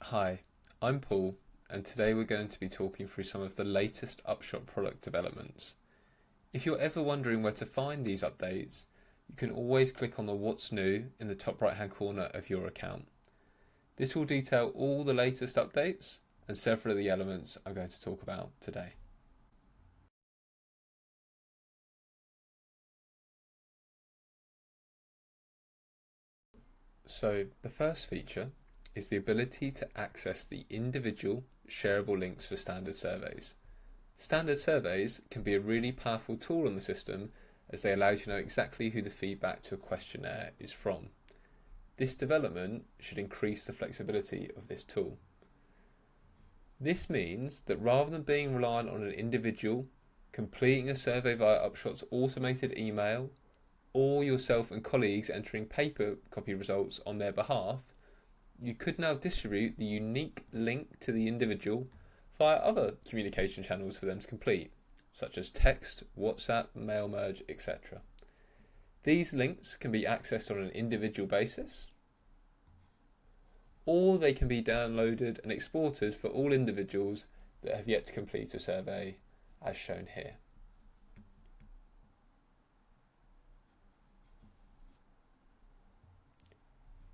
Hi, I'm Paul, and today we're going to be talking through some of the latest Upshot product developments. If you're ever wondering where to find these updates, you can always click on the What's New in the top right hand corner of your account. This will detail all the latest updates and several of the elements I'm going to talk about today. So the first feature is the ability to access the individual shareable links for standard surveys. Standard surveys can be a really powerful tool on the system as they allow you to know exactly who the feedback to a questionnaire is from. This development should increase the flexibility of this tool. This means that rather than being reliant on an individual completing a survey via Upshot's automated email or yourself and colleagues entering paper copy results on their behalf, you could now distribute the unique link to the individual via other communication channels for them to complete, such as text, WhatsApp, mail merge, etc. These links can be accessed on an individual basis, or they can be downloaded and exported for all individuals that have yet to complete a survey, as shown here.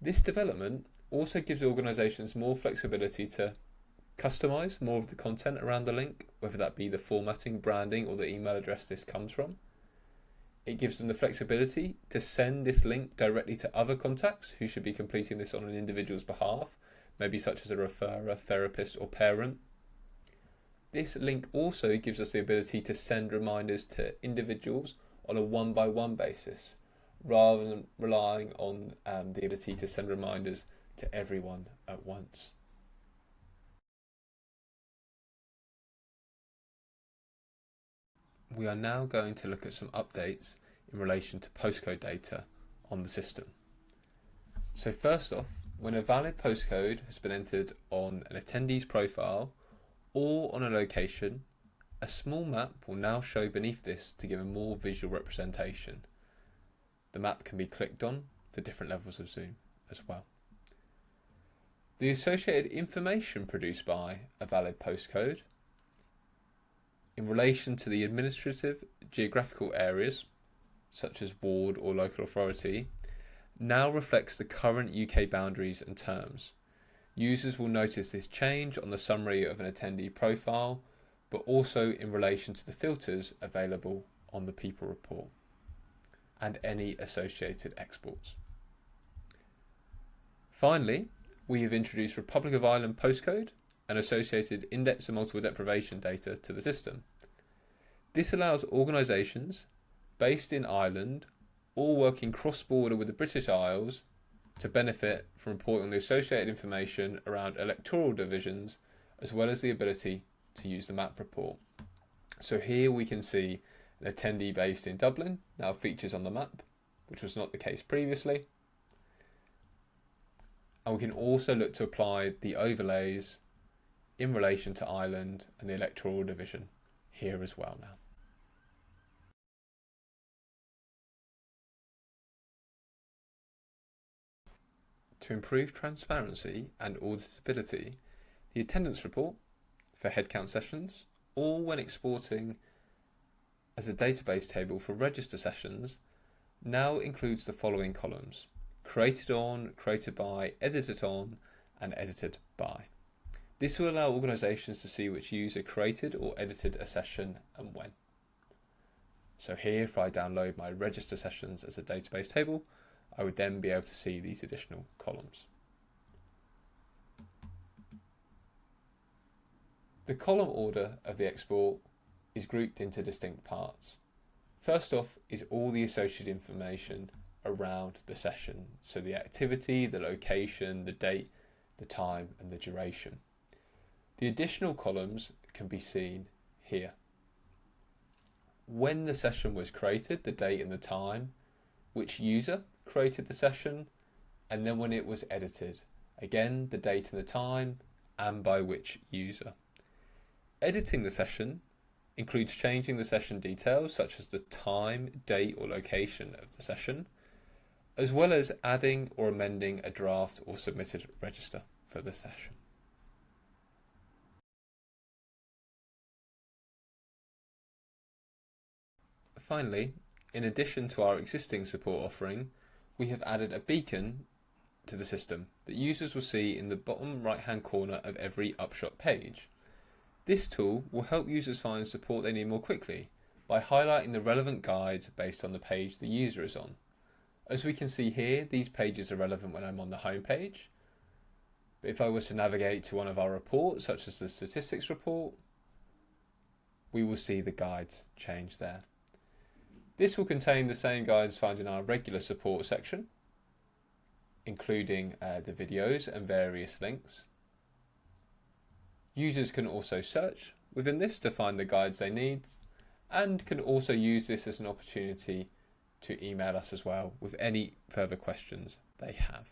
This development also gives organisations more flexibility to customise more of the content around the link, whether that be the formatting, branding, or the email address this comes from. It gives them the flexibility to send this link directly to other contacts who should be completing this on an individual's behalf, maybe such as a referrer, therapist, or parent. This link also gives us the ability to send reminders to individuals on a one-by-one basis, rather than relying on the ability to send reminders to everyone at once. We are now going to look at some updates in relation to postcode data on the system. So first off, when a valid postcode has been entered on an attendee's profile or on a location, a small map will now show beneath this to give a more visual representation. The map can be clicked on for different levels of zoom as well. The associated information produced by a valid postcode in relation to the administrative geographical areas, such as ward or local authority, now reflects the current UK boundaries and terms. Users will notice this change on the summary of an attendee profile, but also in relation to the filters available on the people report and any associated exports. Finally, we have introduced Republic of Ireland postcode and associated index and multiple deprivation data to the system. This allows organisations based in Ireland or working cross-border with the British Isles to benefit from reporting the associated information around electoral divisions, as well as the ability to use the map report. So here we can see an attendee based in Dublin now features on the map, which was not the case previously. And we can also look to apply the overlays in relation to Ireland and the electoral division here as well now. To improve transparency and auditability, the attendance report for headcount sessions, or when exporting as a database table for register sessions, now includes the following columns: created on, created by, edited on, and edited by. This will allow organisations to see which user created or edited a session and when. So here, if I download my register sessions as a database table, I would then be able to see these additional columns. The column order of the export is grouped into distinct parts. First off is all the associated information around the session, so the activity, the location, the date, the time, and the duration. The additional columns can be seen here. When the session was created, the date and the time, which user created the session, and then when it was edited, again the date and the time, and by which user. Editing the session includes changing the session details such as the time, date, or location of the session, as well as adding or amending a draft or submitted register for the session. Finally, in addition to our existing support offering, we have added a beacon to the system that users will see in the bottom right hand corner of every Upshot page. This tool will help users find support they need more quickly by highlighting the relevant guides based on the page the user is on. As we can see here, these pages are relevant when I'm on the home page. But if I was to navigate to one of our reports, such as the statistics report, we will see the guides change there. This will contain the same guides found in our regular support section, including the videos and various links. Users can also search within this to find the guides they need, and can also use this as an opportunity to email us as well with any further questions they have.